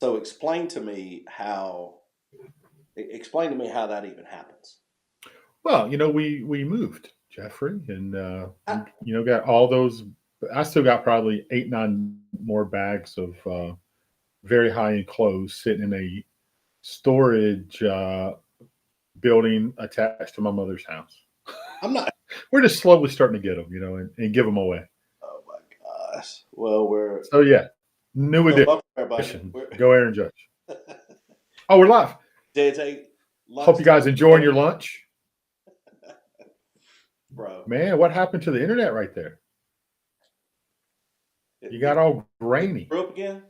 So explain to me how that even happens. Well, we moved, Jeffrey, and I, got all those. I still got probably 8, 9 more bags of very high end clothes sitting in a storage building attached to my mother's house. I'm not. We're just slowly starting to get them, and give them away. Oh my gosh. Well, So yeah, new welcome everybody. edition. Go Aaron Judge. Oh, we're live. JJ Hope you Lunchtime guys enjoying Show, your lunch. bro. Man, what happened to the internet right there? You got all grainy. Grew up again?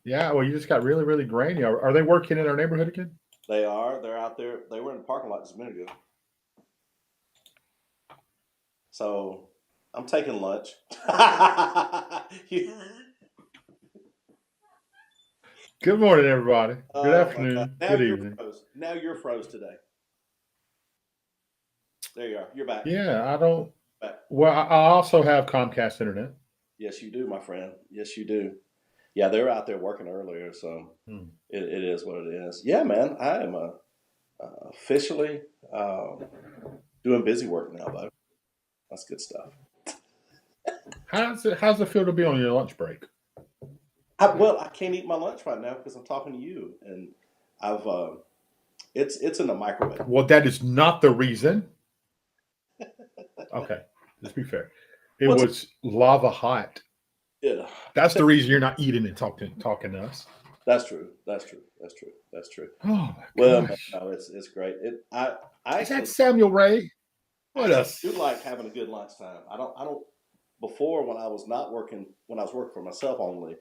Yeah, well, you just got really, really grainy. Are they working in our neighborhood again? They are. They're out there. They were in the parking lot just a minute ago. So I'm taking lunch. Good morning, everybody. Good Oh my God. afternoon. Now Good you're evening. froze. Now you're froze today. There you are. You're back. Yeah, I don't. Back. Well, I also have Comcast internet. Yes, you do, my friend. Yes, you do. Yeah, they were out there working earlier, so Hmm. it is what it is. Yeah, man. I am officially doing busy work now, though. That's good stuff. How's it feel to be on your lunch break? Well, I can't eat my lunch right now because I'm talking to you, and I've it's in the microwave. Well, that is not the reason. Okay, let's be fair. It What's was lava hot. it? That's the reason you're not eating and talking to us. That's true. That's true. That's true. That's true. Oh my Well, man, gosh! no, it's great. I Is that actually Samuel Ray? What actually else? do like having a good lunchtime. I don't. Before when I was not working, when I was working for myself only,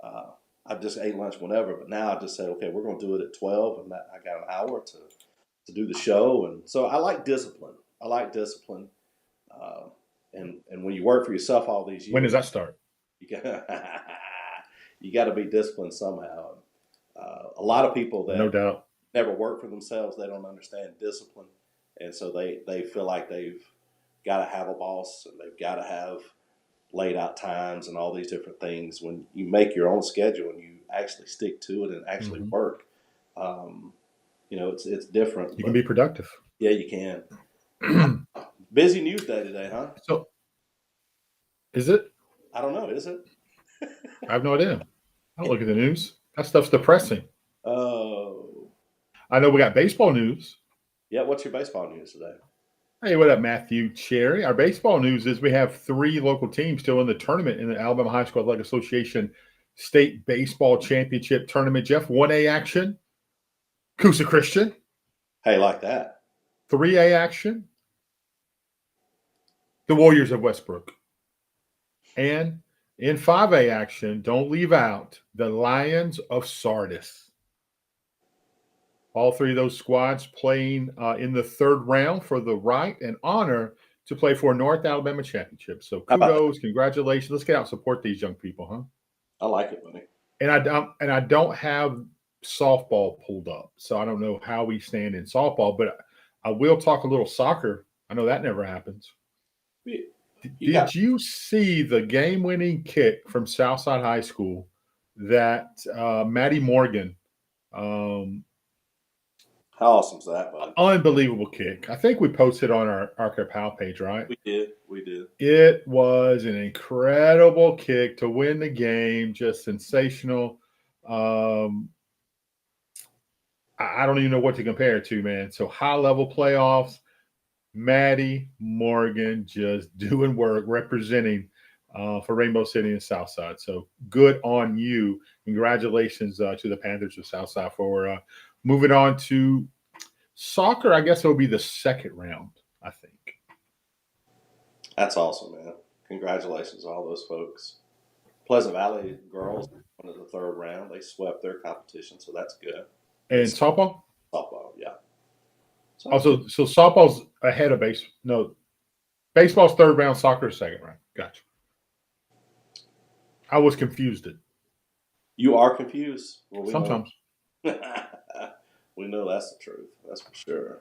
uh, I just ate lunch whenever. But now I just say, okay, we're going to do it at 12, and I got an hour to do the show, and so I like discipline. I like discipline, uh, and when you work for yourself all these When does years, that start? you got you got to be disciplined somehow. A lot of people No that doubt. never work for themselves, they don't understand discipline, and so they feel like they've got to have a boss and they've got to have laid out times and all these different things. When you make your own schedule and you actually stick to it and actually Hmm. work, it's different. You can But be productive. yeah, you can. Busy news day today, huh? So, is it? I don't know. Is it? I have no idea. I don't look at the news. That stuff's depressing. Oh, I know we got baseball news. yeah. What's your baseball news today? Hey, what up, Matthew Cherry? Our baseball news is we have 3 local teams still in the tournament in the Alabama High School Athletic Association State Baseball Championship Tournament. Jeff, 1A action, Coosa Christian. Hey, like that. 3A action, the Warriors of Westbrook. And in 5A action, don't leave out the Lions of Sardis. All 3 of those squads playing in the 3rd round for the right and honor to play for North Alabama Championship. So How about that? kudos, congratulations. Let's get out and support these young people, huh? I like it, buddy. And I don't have softball pulled up, so I don't know how we stand in softball, but I will talk a little soccer. I know that never happens. You got Did you see the game-winning kick from Southside High School that Maddie Morgan? how awesome is that, buddy? Unbelievable kick. I think we posted on our Arca Pal page, right? We did. We did. It was an incredible kick to win the game, just sensational. Um, I don't even know what to compare it to, man. So high level playoffs, Maddie Morgan just doing work, representing for Rainbow City and Southside. So good on you. Congratulations to the Panthers of Southside for moving on to soccer. I guess it'll be the 2nd round, I think. That's awesome, man. Congratulations to all those folks. Pleasant Valley girls went to the 3rd round. They swept their competition, so that's good. And softball? Softball, yeah. So that's good. Also, so softball's ahead of base. No, baseball's 3rd round, soccer's 2nd round. Gotcha. I was confused. You are confused. Well, we know. Sometimes. We know that's the truth. That's for sure,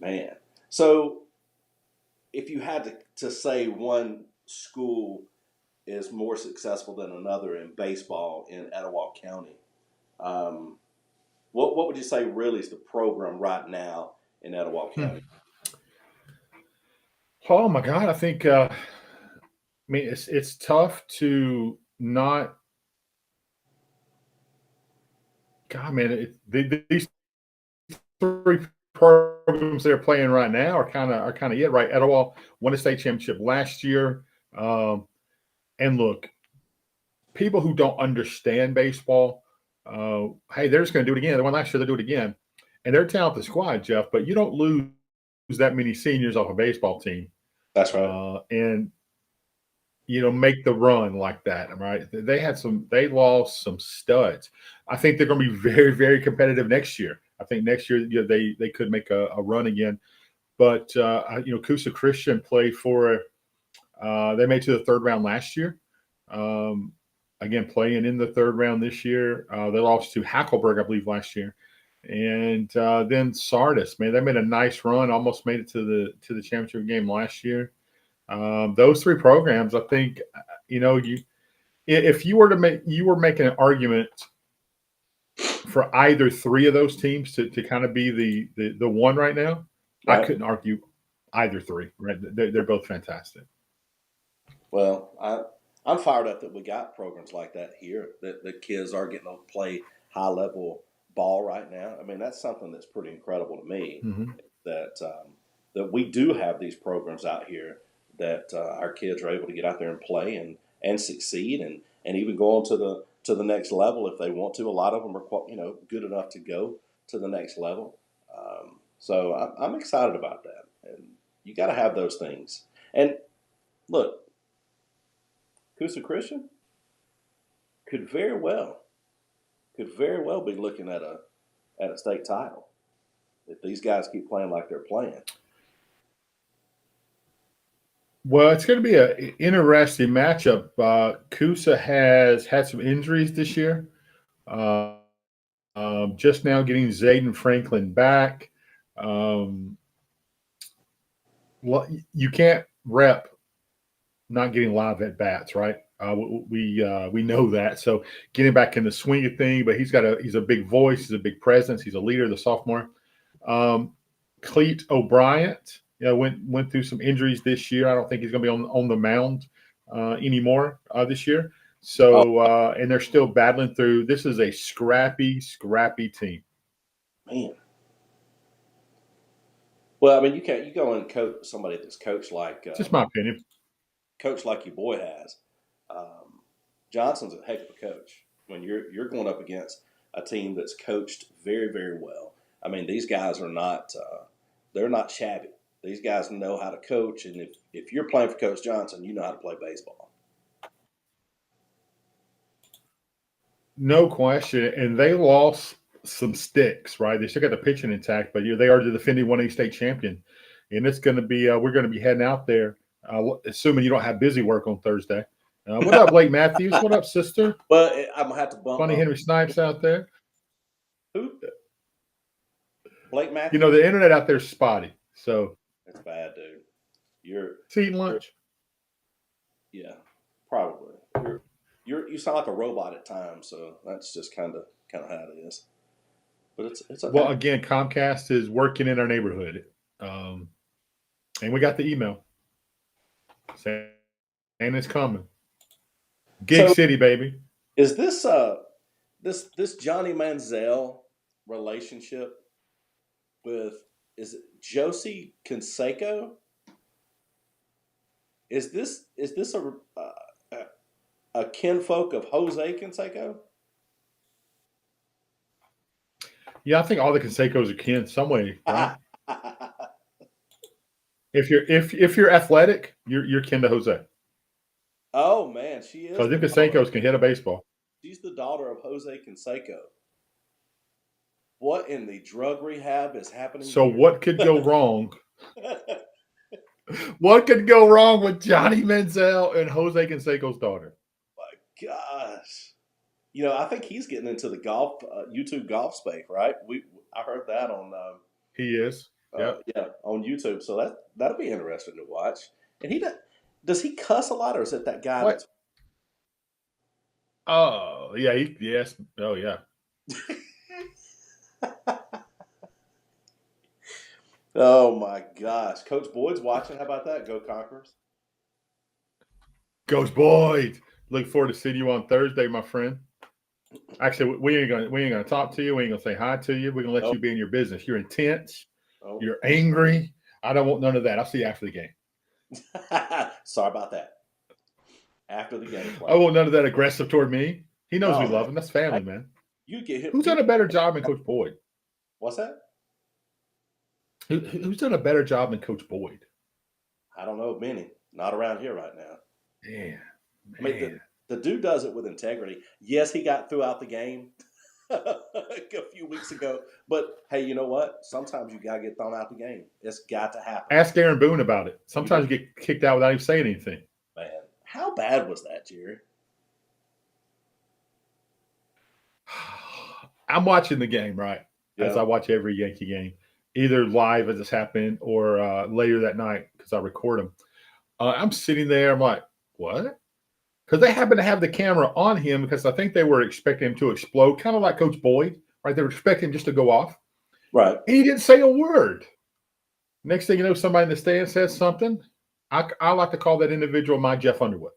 man. So, if you had to say one school is more successful than another in baseball in Etowah County. Um, what would you say really is the program right now in Etowah Hmm. County? Oh my God, I think. I mean, it's tough to not. God, man, these three programs they're playing right now are kind of it, right? Etowah won a state championship last year, um, and look, people who don't understand baseball, hey, they're just going to do it again. They won last year, they do it again, and they're a talented squad, Jeff. But you don't lose that many seniors off a baseball team, That's right. and make the run like that. Right? They lost some studs. I think they're going to be very, very competitive next year. I think next year they could make a run again. But Coosa Christian played for. They made to the third round last year. Um, Again, playing in the third round this year. They lost to Hackleburg, I believe, last year, and then Sardis. Man, they made a nice run. Almost made it to the championship game last year. Those three programs, I think, you if you were making an argument for either three of those teams to kind of be the one right now, I Right. couldn't argue either three. Right, they're both fantastic. Well, I'm fired up that we got programs like that here. That the kids are getting to play high level ball right now. I mean, that's something that's pretty incredible to me. Hmm. That that we do have these programs out here that our kids are able to get out there and play and succeed and even go on to the next level if they want to. A lot of them are good enough to go to the next level. So I'm excited about that, and you got to have those things. And look, Coosa Christian could very well be looking at a state title if these guys keep playing like they're playing. Well, it's going to be an interesting matchup. Kusa has had some injuries this year. Uh, just now getting Zayden Franklin back. Um, you can't rep not getting live at bats, right? We know that. So getting back in the swing of thing, but he's a big voice, he's a big presence, he's a leader, the sophomore. Um, Cleet O'Brien, went through some injuries this year. I don't think he's going to be on the mound anymore this year. Oh So and they're still battling through. This is a scrappy team. man. Well, I mean, you go and coach somebody that's Just my opinion. coach like your boy has. Um, Johnson's a heck of a coach. When you're going up against a team that's coached very very well. I mean, these guys are not they're not shabby. These guys know how to coach, and if you're playing for Coach Johnson, you know how to play baseball. No question. And they lost some sticks, right? They still got the pitching intact, but they are the defending 1A state champion. And it's going to be, we're going to be heading out there, assuming you don't have busy work on Thursday. What up, Blake Matthews? What up, sister? But I'm gonna have to bump Funny up. Henry Snipes out there. Who? Blake Matthews? The internet out there is spotty. So, That's bad, dude. You're, it's eating you're lunch. yeah, probably. You sound like a robot at times, so that's just kind of how it is. But it's Well, okay. again, Comcast is working in our neighborhood. Um, and we got the email saying it's coming. Gig So City, baby. is this Johnny Manziel relationship with is it Josie Canseco? Is this a kinfolk of Jose Canseco? Yeah, I think all the Conseco's are kin some way, right? If you're athletic, you're kin to Jose. Oh man, she is Because the them daughter. Conseco's can hit a baseball. She's the daughter of Jose Canseco. What in the drug rehab is happening So here? what could go wrong? What could go wrong with Johnny Manziel and Jose Canseco's daughter? My gosh. I think he's getting into the golf, YouTube golf space, right? I heard that on, He is. Yep. yeah, on YouTube. So that'll be interesting to watch. And does he cuss a lot, or is it that guy that's What? Oh yeah, yes. Oh yeah. Oh my gosh, Coach Boyd's watching. How about that? Go Conquerors! Coach Boyd. Look forward to seeing you on Thursday, my friend. Actually, we ain't gonna talk to you. We ain't gonna say hi to you. We're gonna let Nope. you be in your business. You're intense. Oh. You're angry. I don't want none of that. I'll see you after the game. Sorry about that. After the game, I want none of that aggressive toward me. He knows we no, love him. That's family, man. you get him. Who's done a better job than Coach Boyd? What's that? Who's done a better job than Coach Boyd? I don't know many. Not around here right now. Yeah, I mean, the dude does it with integrity. Yes, he got throughout the game a few weeks ago, but hey, you know what? Sometimes you gotta get thrown out the game. It's got to happen. Ask Aaron Boone about it. Sometimes you get kicked out without even saying anything. Man, how bad was that, Jerry? I'm watching the game, right? Yeah. As I watch every Yankee game, either live as it's happened or later that night because I record them. I'm sitting there. I'm like, what? Because they happen to have the camera on him because I think they were expecting him to explode, kind of like Coach Boyd, right? They were expecting him just to go off. Right. And he didn't say a word. Next thing you know, somebody in the stand says something. I like to call that individual my Jeff Underwood.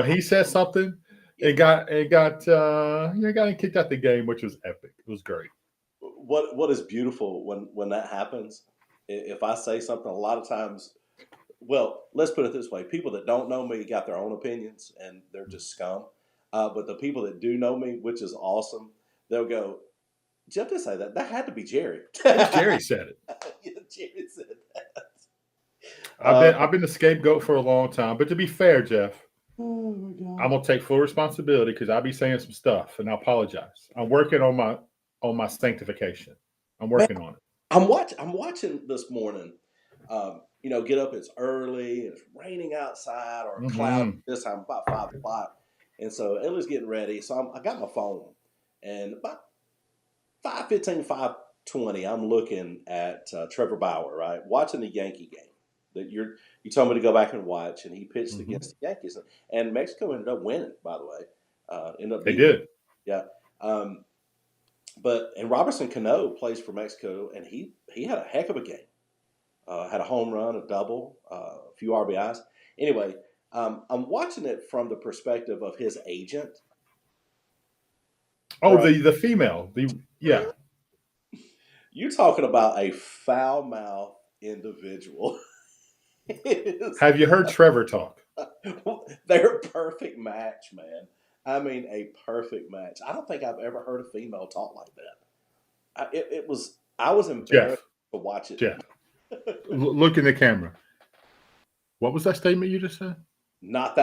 He says something. It got kicked out the game, which was epic. It was great. What is beautiful when that happens? If I say something, a lot of times, well, let's put it this way: people that don't know me got their own opinions, and they're just scum. But the people that do know me, which is awesome, they'll go, "Jeff did say that. That had to be Jerry." Jerry said it. Yeah, Jerry said that. I've been the scapegoat for a long time, but to be fair, Jeff. Oh my God. I'm gonna take full responsibility because I'll be saying some stuff, and I apologize. I'm working on my sanctification. I'm working on it. I'm watching this morning. Get up. It's early. It's raining outside or cloudy this time, about 5 o'clock, and so Ellie's getting ready. So I got my phone, and about 5:15, 5:20, I'm looking at Trevor Bauer, right, watching the Yankee game that you told me to go back and watch, and he pitched against the Yankees, and Mexico ended up winning. By the way, They did. Yeah. And Robertson Cano plays for Mexico, and he had a heck of a game. Had a home run, a double, a few RBIs. Anyway, I'm watching it from the perspective of his agent. Oh, right. the female. Yeah. You're talking about a foul-mouthed individual. Have you heard Trevor talk? They're a perfect match, man. I mean, a perfect match. I don't think I've ever heard a female talk like that. I was embarrassed to watch it. Jeff, look in the camera. What was that statement you just said? Not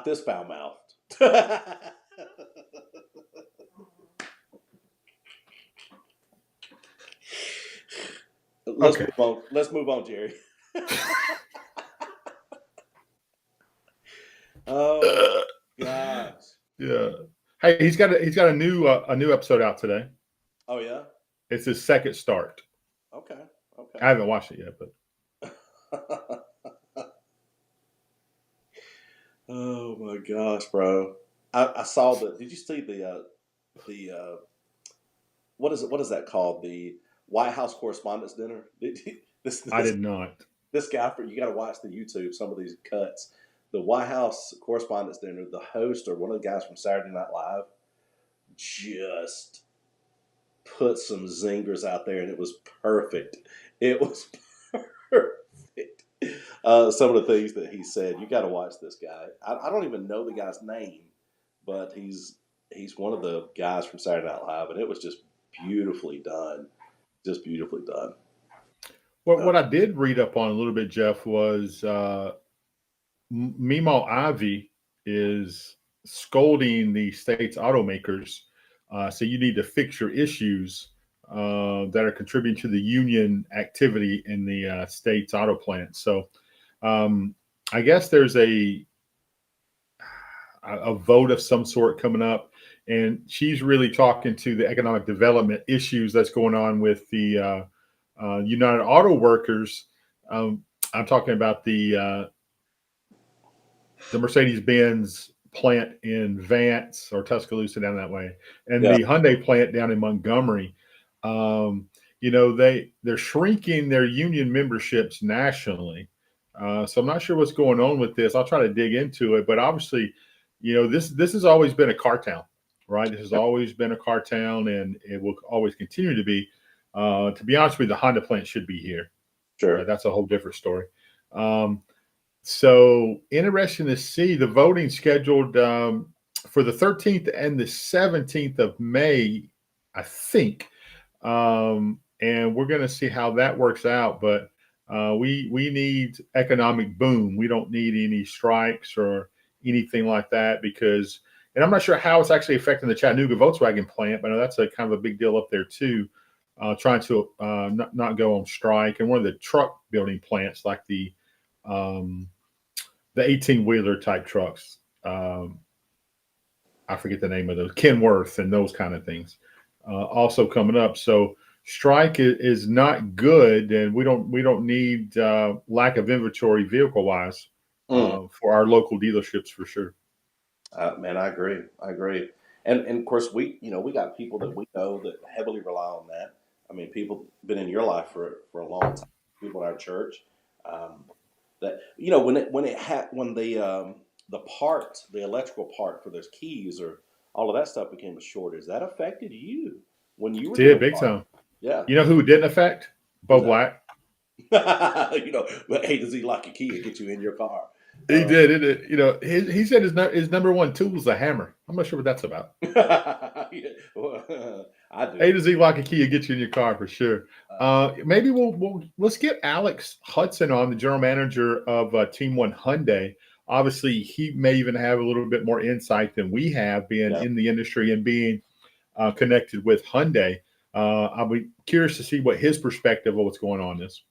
this foul-mouthed. Let's move on, Jerry. Oh gosh. Yeah. Hey, he's got a new episode out today. Oh yeah. It's his second start. Okay. I haven't watched it yet, but. Oh my gosh, bro! I saw the. Did you see the what is that called? The White House Correspondents' Dinner. I did not. This guy, you got to watch the YouTube. Some of these cuts. The White House Correspondents' Dinner. The host or one of the guys from Saturday Night Live just put some zingers out there, and it was perfect. It was perfect. Some of the things that he said, you got to watch this guy. I don't even know the guy's name, but he's one of the guys from Saturday Night Live, and it was just beautifully done. Just beautifully done. Well, what I did read up on a little bit, Jeff, was Meemaw Ivy is scolding the state's automakers. So you need to fix your issues that are contributing to the union activity in the state's auto plant. So I guess there's a vote of some sort coming up, and she's really talking to the economic development issues that's going on with the United Auto Workers. I'm talking about the Mercedes-Benz plant in Vance or Tuscaloosa down that way, and Yeah, the Hyundai plant down in Montgomery. Um, they're shrinking their union memberships nationally. So I'm not sure what's going on with this. I'll try to dig into it, but obviously, this has always been a car town, right? This has always been a car town, and it will always continue to be. To be honest with you, the Honda plant should be here. sure. That's a whole different story. Um, so interesting to see the voting scheduled for the 13th and the 17th of May, I think. And we're going to see how that works out. But we need economic boom. We don't need any strikes or anything like that because, and I'm not sure how it's actually affecting the Chattanooga Volkswagen plant, but I know that's a kind of a big deal up there too. Trying to not go on strike, and one of the truck building plants like the 18-wheeler type trucks. I forget the name of those, Kenworth and those kind of things. Also coming up. So strike is not good, and we don't need lack of inventory vehicle wise for our local dealerships for sure. Man, I agree. I agree. And of course, we got people that we know that heavily rely on that. I mean, people been in your life for a long time. People in our church that when the electrical part for those keys or all of that stuff became a shortage, that affected you when you were Did doing big car. time. Yeah, You know who it didn't affect? Bo who's Black. that? But A to Z like a key to get you in your car. He did it. He said his number one tool was a hammer. I'm not sure what that's about. Well, I do. A to Z lock and key will get you in your car for sure. Maybe let's get Alex Hudson on, the general manager of Team One Hyundai. Obviously, he may even have a little bit more insight than we have, being in the industry and being connected with Hyundai. I'll be curious to see what his perspective of what's going on is.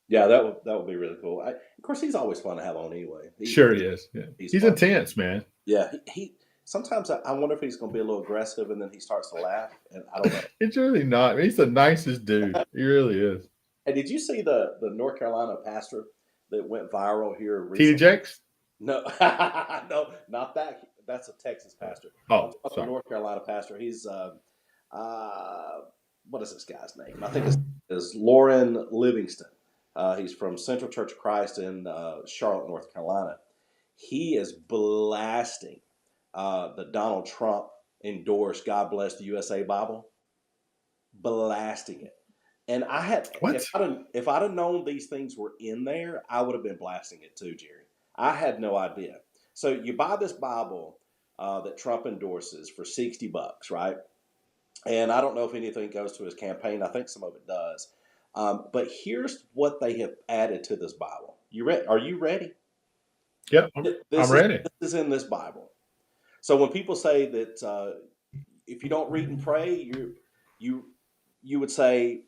Yeah, that would be really cool. Of course, he's always fun to have on anyway. Sure, he is. Yeah. He's intense, man. Yeah, he sometimes I wonder if he's going to be a little aggressive, and then he starts to laugh, and I don't know. It's really not. He's the nicest dude. He really is. Hey, did you see the North Carolina pastor that went viral here T.D. recently? Jakes? No, no, not that. That's a Texas pastor. Oh, I'm talking about sorry. the North Carolina pastor. He's what is this guy's name? I think it's Lauren Livingston. He's from Central Church of Christ in Charlotte, North Carolina. He is blasting the Donald Trump endorsed "God Bless the USA" Bible, blasting it. And I had What? if I'd have known these things were in there, I would have been blasting it too, Jerry. I had no idea. So you buy this Bible that Trump endorses for $60, right? And I don't know if anything goes to his campaign. I think some of it does. But here's what they have added to this Bible. Are you ready? Yep, I'm ready. This is in this Bible. So when people say that if you don't read and pray, you would say,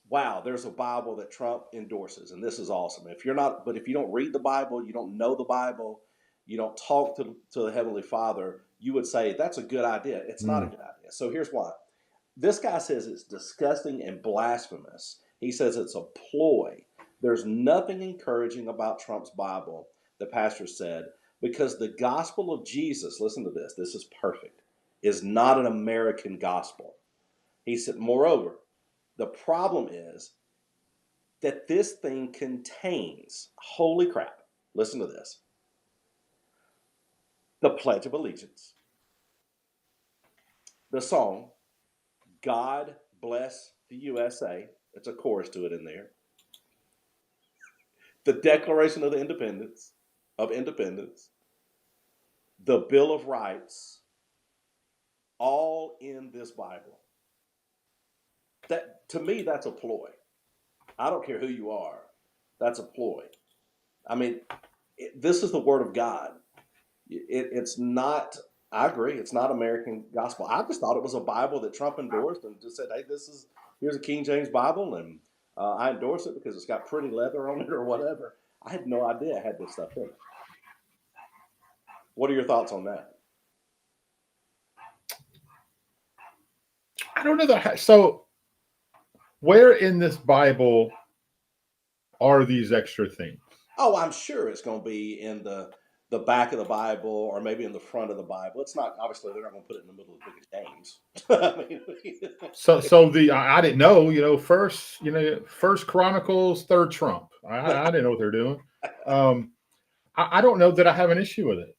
wow, there's a Bible that Trump endorses, and this is awesome. If you don't read the Bible, you don't know the Bible, you don't talk to the Heavenly Father, you would say that's a good idea. It's not a good idea. So here's why. This guy says it's disgusting and blasphemous. He says it's a ploy. There's nothing encouraging about Trump's Bible, the pastor said, because the gospel of Jesus, listen to this, this is perfect, is not an American gospel. He said, moreover, the problem is that this thing contains, holy crap, listen to this, the Pledge of Allegiance, the song, God Bless the USA, it's a chorus to it in there, the Declaration of Independence, the Bill of Rights, all in this Bible. That, to me, that's a ploy. I don't care who you are. That's a ploy. I mean, this is the Word of God. It's not, I agree, it's not American gospel. I just thought it was a Bible that Trump endorsed and just said, hey, here's a King James Bible, and I endorse it because it's got pretty leather on it or whatever. I had no idea it had this stuff in it. What are your thoughts on that? I don't know that. So, where in this Bible are these extra things? Oh, I'm sure it's going to be in the the back of the Bible or maybe in the front of the Bible. It's not, obviously they're not going to put it in the middle of the book of James. I mean, So I didn't know, first Chronicles, third Trump. I didn't know what they're doing. I don't know that I have an issue with it.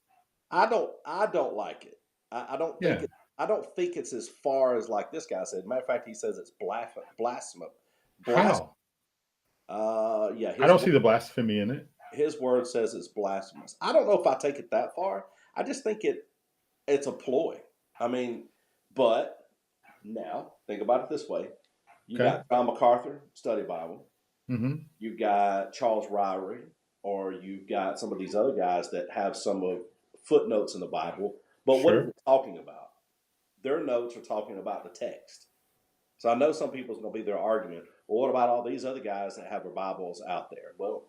I don't like it. I don't think Yeah. it. I don't think it's as far as like this guy said. Matter of fact, he says it's blasphemous. Blas. How? Yeah, I don't see the blasphemy in it. his word says it's blasphemous. I don't know if I take it that far. I just think it's a ploy. I mean, but now think about it this way: you Okay. got John MacArthur study Bible, Mm-hmm. you got Charles Ryrie, or you've got some of these other guys that have some of footnotes in the Bible. But what are Sure. they talking about? Their notes are talking about the text. So I know some people's going to be their argument. Well, what about all these other guys that have their Bibles out there? Well,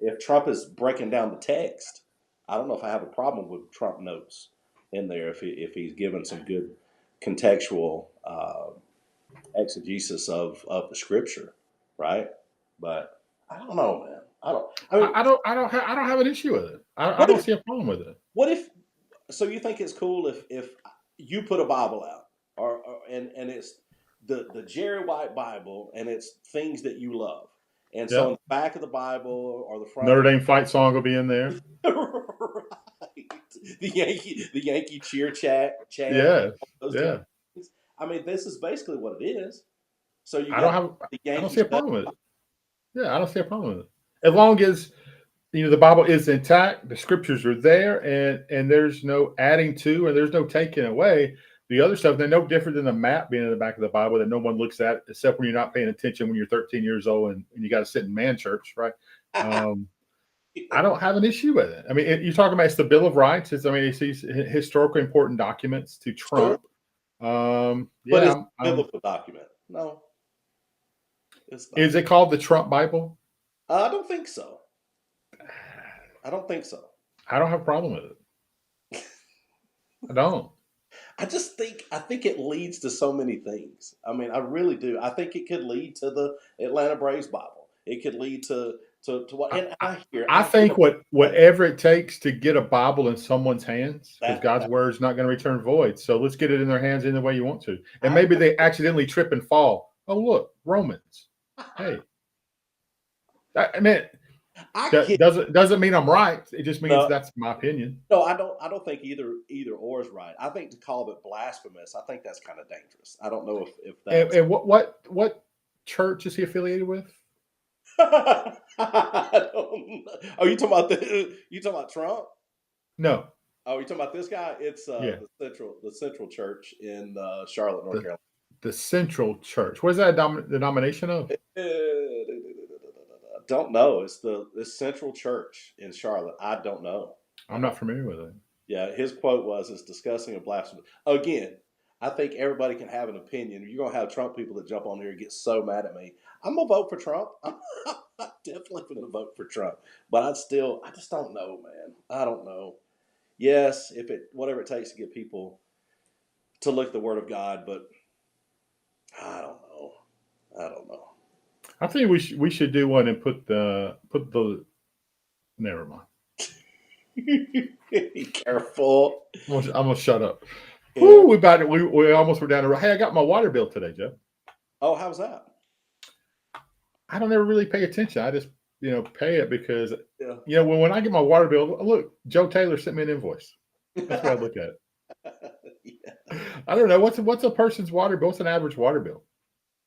if Trump is breaking down the text, I don't know if I have a problem with Trump notes in there if he's given some good contextual exegesis of the scripture, right? But I don't know, man. I don't. I mean, I don't have an issue with it. I what don't if see a problem with it. what if? So you think it's cool if you put a Bible out, and it's the Jerry White Bible, and it's things that you love, and so Yeah. in the back of the Bible or the front Notre of the Dame fight song will be in there. right, the Yankee cheer chant, Yeah. those kind Yeah. of things. I mean, this is basically what it is. So you I don't got have the I don't Yankee see a stuff. problem with it. Yeah, I don't see a problem with it. As long as the Bible is intact, the scriptures are there, and there's no adding to, and there's no taking away. The other stuff, they're no different than the map being in the back of the Bible that no one looks at except when you're not paying attention when you're 13 years old and you got to sit in man church, right? I don't have an issue with it. I mean, you're talking about it's the Bill of Rights. It's these historically important documents to Sure. Trump. But Yeah, it's a biblical document. No, it's not. is it called the Trump Bible? I don't think so. I don't think so. I don't have a problem with it. I don't. I think it leads to so many things. I mean, I really do. I think it could lead to the Atlanta Braves Bible. It could lead to what. And I I hear think whatever it takes to get a Bible in someone's hands, because God's that word is not going to return void. So let's get it in their hands in the way you want to. And I, maybe they accidentally trip and fall. Oh, look, Romans. Hey, I mean, I that get doesn't mean I'm right. It just means no, that's my opinion. no. I don't think either or is right. I think to call it blasphemous, I think that's kind of dangerous. I don't know if And, that's. and what church is he affiliated with? I don't know. Oh, you talking about Trump? No. Oh, you talking about this guy? It's Yeah. the Central Church in Charlotte, North The Carolina. the Central Church. What is that denomination of? I don't know. It's the Central Church in Charlotte. I don't know. I I'm don't. not familiar with it. Yeah, his quote was, "It's disgusting and blasphemous." Again, I think everybody can have an opinion. You're gonna have Trump people that jump on here and get so mad at me. I'm gonna vote for Trump. I'm definitely gonna vote for Trump. But I just don't know, man. I don't know. Yes, if it whatever it takes to get people to look at the Word of God, but I don't know. I don't know. I think we should do one and put the never mind. Be careful. I'm gonna shut up. Yeah. Whew, we almost were down the road. Hey, I got my water bill today, Jeff. Oh, how's that? I don't ever really pay attention. I just pay it because Yeah. when I get my water bill, look, Joe Taylor sent me an invoice. That's what I look at. Yeah. I don't know what's a person's water bill. What's an average water bill?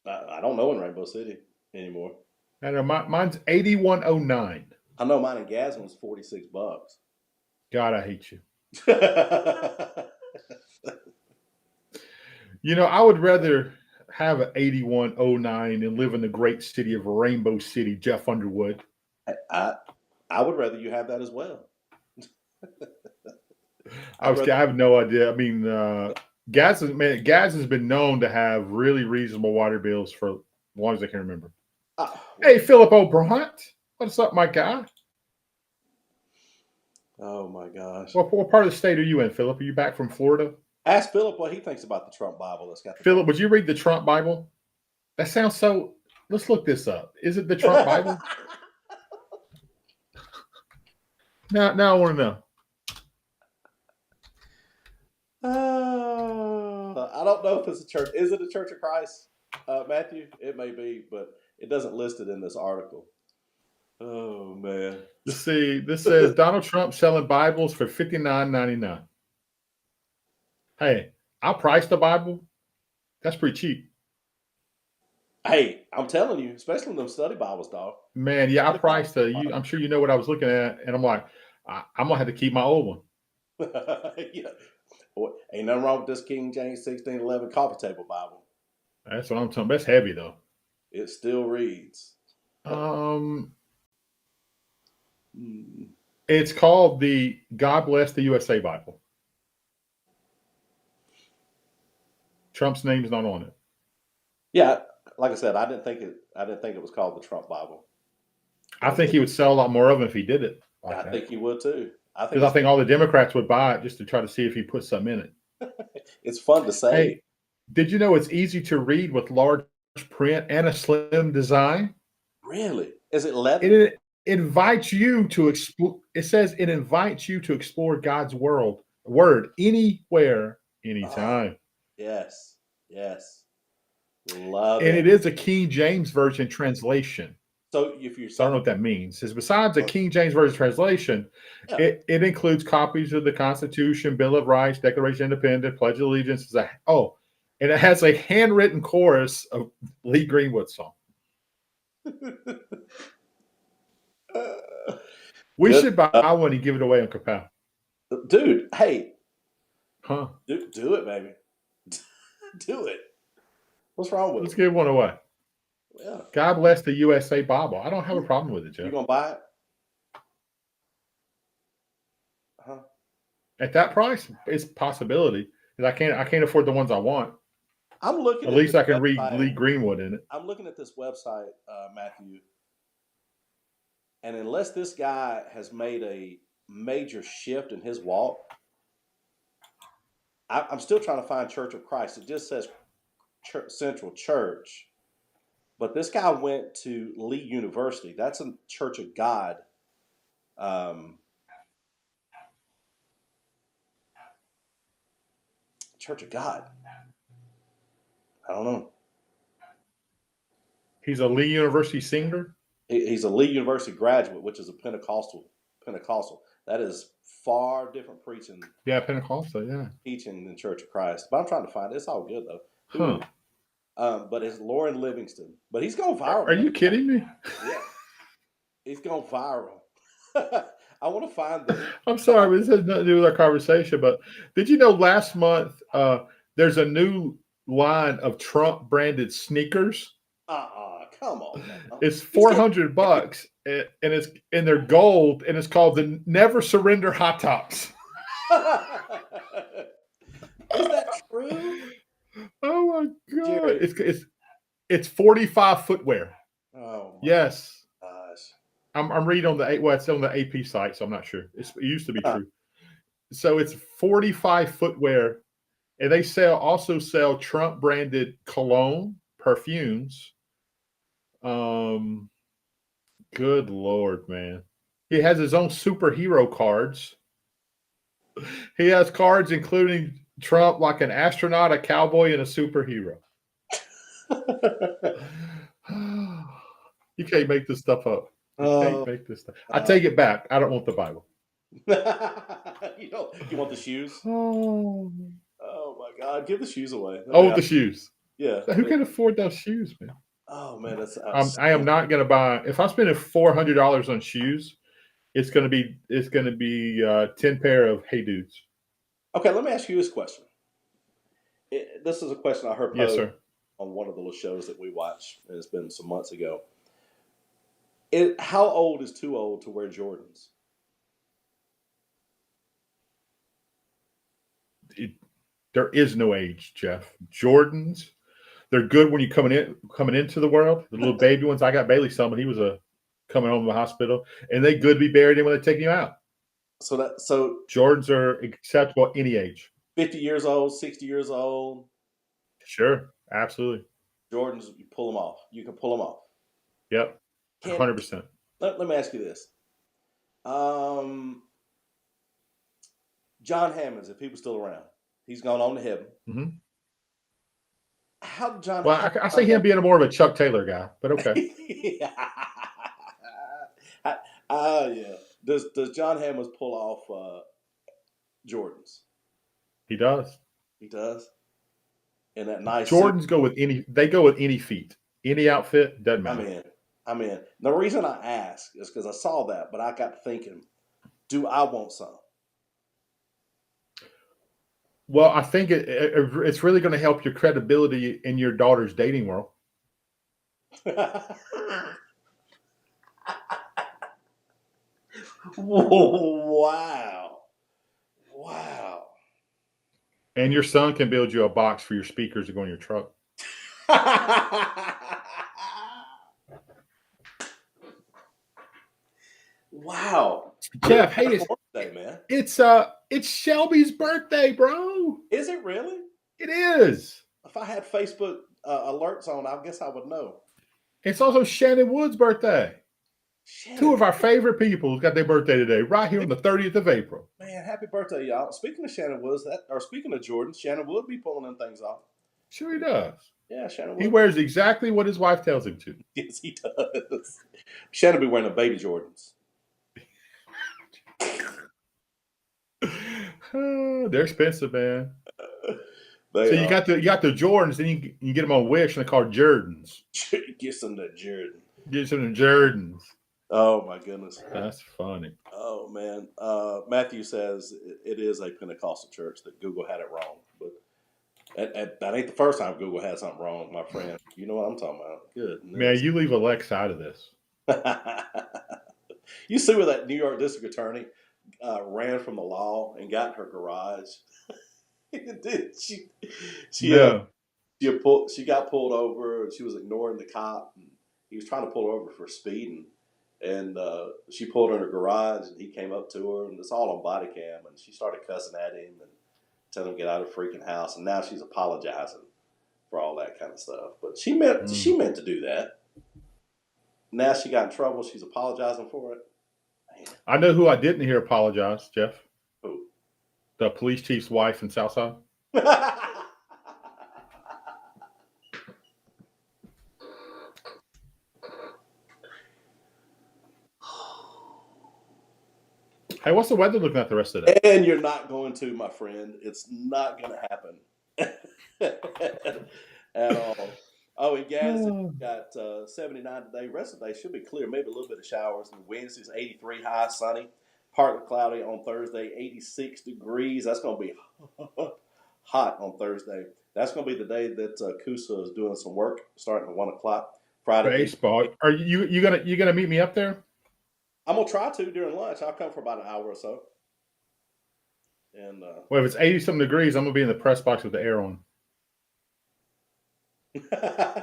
I don't know in Rainbow City anymore. I don't know. Mine's 8109. I know mine in Gadsden was $46. God, I hate you. I I would rather have an 8109 and live in the great city of Rainbow City, Jeff Underwood. I would rather you have that as well. I have no idea. I mean, Gadsden's been known to have really reasonable water bills for as long as I can remember. Hey, Philip O'Brien, what's up, my guy? Oh my gosh! What part of the state are you in, Philip? Are you back from Florida? Ask Philip what he thinks about the Trump Bible. That's got the Philip, would you read the Trump Bible? That sounds so. Let's look this up. Is it the Trump Bible? Now I want to know. I don't know if it's a church. Is it a Church of Christ, Matthew? It may be, but it doesn't list it in this article. Oh man. Let's see. This says Donald Trump selling Bibles for $59.99. Hey, I'll price the Bible. That's pretty cheap. Hey, I'm telling you, especially those study Bibles, dog. Man, yeah, I priced you. I'm sure you know what I was looking at, and I'm like, I'm gonna have to keep my old one. Yeah. Boy, ain't nothing wrong with this King James 1611 coffee table Bible. That's what I'm talking. That's heavy though. It still reads. It's called the God Bless the USA Bible. Trump's name's not on it. Yeah, like I said, I didn't think it was called the Trump Bible. I think he would sell a lot more of them if he did it. Like I think he would too. Because I think all the Democrats would buy it just to try to see if he put something in it. It's fun to say. Hey, did you know it's easy to read with large print and a slim design? Really? Is it leather? It invites you to explore. It says it invites you to explore God's word anywhere, anytime. Yes. Love and it. it is a King James Version translation. So if you're, I don't know what that means. Is besides the King James Version translation, it includes copies of the Constitution, Bill of Rights, Declaration of Independence, Pledge of Allegiance. And it has a handwritten chorus of Lee Greenwood's song. We should buy one and give it away on Kapow. Dude, hey. Huh? Do it, baby. Do it. What's wrong with it? Let's give one away. Yeah. God bless the USA Bible. I don't have a problem with it, Jeff. You gonna buy it? Huh? At that price, it's a possibility. Because I can't afford the ones I want. I'm looking. At least I can read Lee Greenwood in it. I'm looking at this website, Matthew, and unless this guy has made a major shift in his walk, I'm still trying to find Church of Christ. It just says Central Church. But this guy went to Lee University. That's a Church of God. Church of God. I don't know. He's a Lee University singer? He's a Lee University graduate, which is a Pentecostal. That is far different preaching. Yeah, Pentecostal, yeah. Teaching than Church of Christ. But I'm trying to find it. It's all good, though. Huh. But it's Lauren Livingston. But he's going viral. Are you kidding me? Yeah. He's going viral. I want to find this. I'm sorry, but this has nothing to do with our conversation. But did you know last month there's a new line of Trump branded sneakers? Come on. Man. It's $400 and they're gold and it's called the Never Surrender Hot Tops. Is that true? Oh my God! Jerry. It's 45 footwear. Oh yes. Gosh. I'm reading on it's on the AP site, so I'm not sure. It used to be true. So it's 45 footwear, and they also sell Trump branded cologne, perfumes. Good Lord, man. He has his own superhero cards. He has cards including Trump like an astronaut, a cowboy, and a superhero. You can't make this stuff up. You can't make this stuff. I take it back. I don't want the Bible. You want the shoes? Oh my God! Give the shoes away. The shoes. Yeah. Who can afford those shoes, man? Oh man, that's. I am not going to buy. If I spend $400 on shoes, it's going to be 10 pair of Hey Dudes. Okay, let me ask you this question. This is a question I heard yes, sir. on one of the little shows that we watch. It's been some months ago. How old is too old to wear Jordans? There is no age, Jeff. Jordans, they're good when you're coming into the world. The little baby ones, I got Bailey some, but he was coming home from the hospital, and they good to be buried in when they take you out. So Jordans are acceptable at any age. 50 years old, 60 years old. Sure, absolutely. Jordans, you pull them off. You can pull them off. Yep, 100%. Let me ask you this. John Hammonds, if he was still around, he's gone on to heaven. Mm-hmm. How did John? Well, How I John see him being more of a Chuck Taylor guy, but okay. Yeah. Does John Hammonds pull off Jordans? He does. He does. In that nice suit. Jordans go with any. They go with any feet, any outfit. Doesn't matter. I'm in. The reason I ask is because I saw that, but I got thinking, do I want some? Well, I think it's really going to help your credibility in your daughter's dating world. Wow. And your son can build you a box for your speakers to go in your truck. Wow. Jeff, hey, birthday, man. It's Shelby's birthday, bro. Is it really? It is. If I had Facebook alerts on, I guess I would know. It's also Shannon Wood's birthday. Shannon. Two of our favorite people got their birthday today, right here on the 30th of April. Man, happy birthday, y'all. Speaking of Shannon Woods, speaking of Jordan, Shannon Wood be pulling them things off. Sure he does. Yeah, Shannon Wood. He wears exactly what his wife tells him to. Yes, he does. Shannon be wearing the baby Jordans. They're expensive, man. So you got the Jordans, then you get them on Wish, and they're called Jordans. Get some to Jordan. Get some Jordans. Oh my goodness, that's funny. Oh man, Matthew says it is a Pentecostal church that Google had it wrong, but that ain't the first time Google had something wrong, my friend. You know what I'm talking about? Good man. You leave Alex out of this. You see where that New York district attorney ran from the law and got in her garage. She got pulled over. And she was ignoring the cop. And he was trying to pull her over for speeding, and she pulled her in her garage. And he came up to her, and it's all on body cam. And she started cussing at him and telling him to get out of the freaking house. And now she's apologizing for all that kind of stuff. But she meant to do that. Now she got in trouble. She's apologizing for it. Man. I know who I didn't hear apologize, Jeff. Who? The police chief's wife in Southside. Hey, what's the weather looking at the rest of the day? And you're not going to, my friend. It's not going to happen at all. Oh, in Gadsden, got 79 today. Rest of the day should be clear, maybe a little bit of showers. And Wednesday's 83 high, sunny. Partly cloudy on Thursday, 86 degrees. That's going to be hot on Thursday. That's going to be the day that Kusa is doing some work starting at 1 o'clock. Friday. Baseball. Are you gonna meet me up there? I'm going to try to during lunch. I'll come for about an hour or so. And well, if it's 80-something degrees, I'm going to be in the press box with the air on.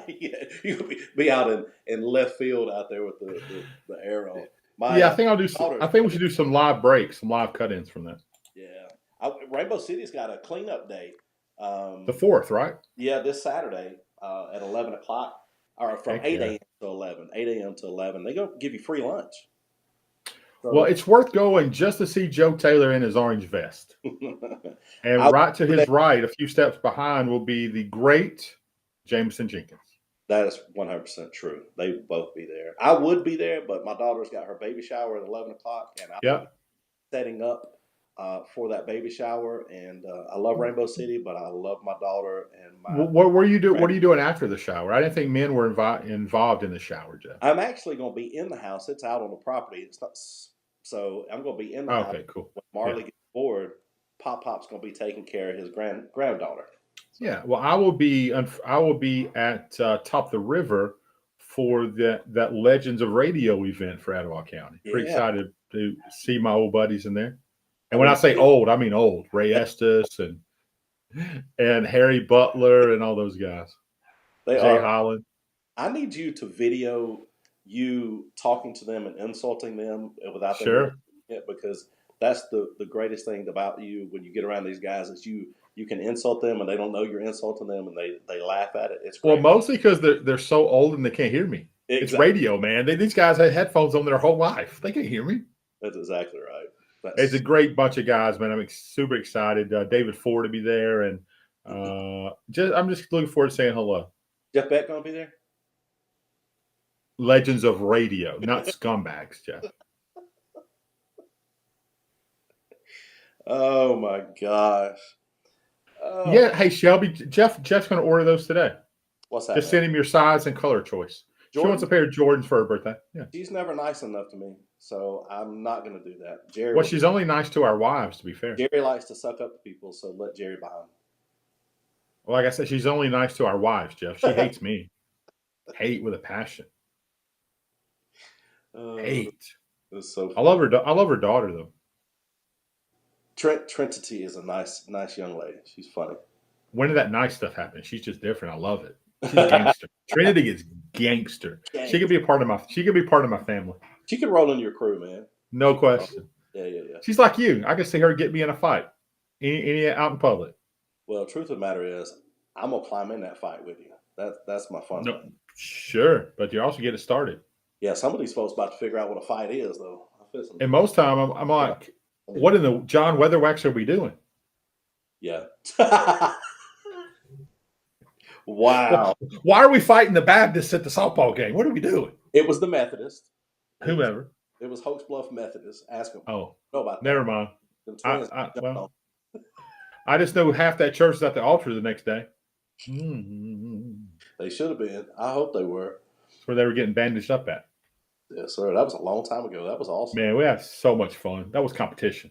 Yeah, you'll be out in left field out there with the air on. I think I'll do. I think we should do some live breaks, some live cut-ins from that. Yeah, Rainbow City's got a cleanup day. The 4th, right? Yeah, this Saturday at 11 o'clock, or from 8 a.m. to 11. 8 a.m. to 11. They go give you free lunch. So, well, it's worth going just to see Joe Taylor in his orange vest. And right to his right, a few steps behind, will be the great Jameson Jenkins. That is 100% true. They will both be there. I would be there, but my daughter's got her baby shower at 11 o'clock, and I'm setting up for that baby shower. And I love Rainbow City, but I love my daughter and my. What are you doing after the shower? I didn't think men were involved in the shower, Jeff. I'm actually going to be in the house. It's out on the property. It's not, so I'm going to be in the house. Okay, cool. When Marley gets bored, Pop's going to be taking care of his granddaughter. Yeah, well, I will be at Top the River for that Legends of Radio event for Etowah County. Yeah. Pretty excited to see my old buddies in there. And when I say old, I mean old. Ray Estes and Harry Butler and all those guys. Jay Holland. I need you to video you talking to them and insulting them without them doing it, because that's the greatest thing about you when you get around these guys is you can insult them and they don't know you're insulting them and they laugh at it. It's great. Well, mostly because they're so old and they can't hear me. Exactly. It's radio, man. These guys had headphones on their whole life. They can't hear me. That's exactly right. It's a That's great bunch of guys, man. I'm super excited. David Ford to be there, and I'm just looking forward to saying hello. Jeff Beck gonna be there. Legends of radio, not scumbags, Jeff. Oh my gosh. Yeah, hey Shelby, Jeff's going to order those today. What's that, Just man? send him your size and color choice. She wants Jordan? a pair of Jordans for her birthday. Yeah. She's never nice enough to me, so I'm not gonna do that. Jerry Well, will. she's only nice to our wives, to be fair. Jerry likes to suck up to people, so let Jerry buy Well, like I said, she's only nice to our wives, Jeff. She hates me. Hate with a passion. them. Hate. It's so I funny. love her. I love her daughter though. Trinity is a nice young lady. She's funny. When did that nice stuff happen? She's just different. I love it. She's gangster. Trinity is gangster. She could be a part of my. She could be part of my family. She can roll in your crew, man. No question. Yeah. She's like you. I could see her get me in a fight, any out in public. Well, truth of the matter is, I'm gonna climb in that fight with you. That's my fun. No, sure, but you also get it started. Yeah, some of these folks about to figure out what a fight is, though. And most time, I'm like, what in the John Weatherwax are we doing? Yeah. Wow. Why are we fighting the Baptists at the softball game? What are we doing? It was the Methodist. Whomever. It was Hoax Bluff Methodist. Ask them. Oh, Know about never that. mind. Them twins Well, I just know half that church is at the altar the next day. They should have been. I hope they were. That's where they were getting bandaged up at. Yes, sir. That was a long time ago. That was awesome. Man, we had so much fun. That was competition.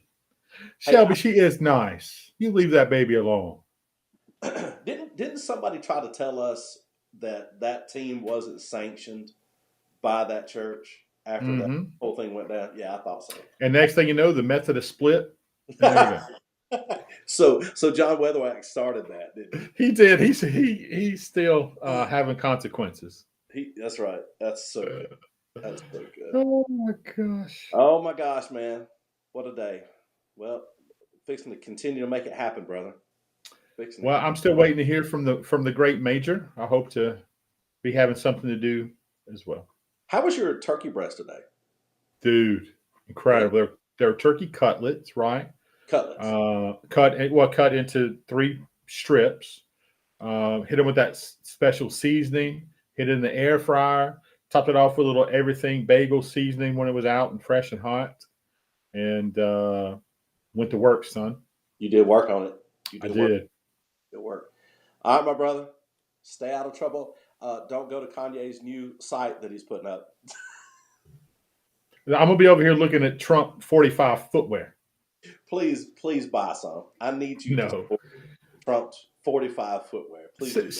Hey, Shelby, she is nice. You leave that baby alone. Didn't somebody try to tell us that team wasn't sanctioned by that church after that whole thing went down? Yeah, I thought so. And next thing you know, the Methodist split. There you go. So John Weatherwax started that, didn't he? He did. He's still having consequences. That's right. That's so good. That's so good. Oh my gosh. Oh my gosh, man. What a day. Well, fixing to continue to make it happen, brother. Well, I'm still waiting to hear from the great Major. I hope to be having something to do as well. How was your turkey breast today? Dude, incredible. Yeah. They're turkey cutlets, right? Cutlets. Cut into 3 strips. Hit them with that special seasoning. Hit it in the air fryer. Topped it off with a little everything bagel seasoning when it was out and fresh and hot. And went to work, son. You did work on it. I did. Good work. All right, my brother. Stay out of trouble. Don't go to Kanye's new site that he's putting up. I'm going to be over here looking at Trump 45 footwear. Please buy some. I need you to support Trump's 45 footwear. Please do.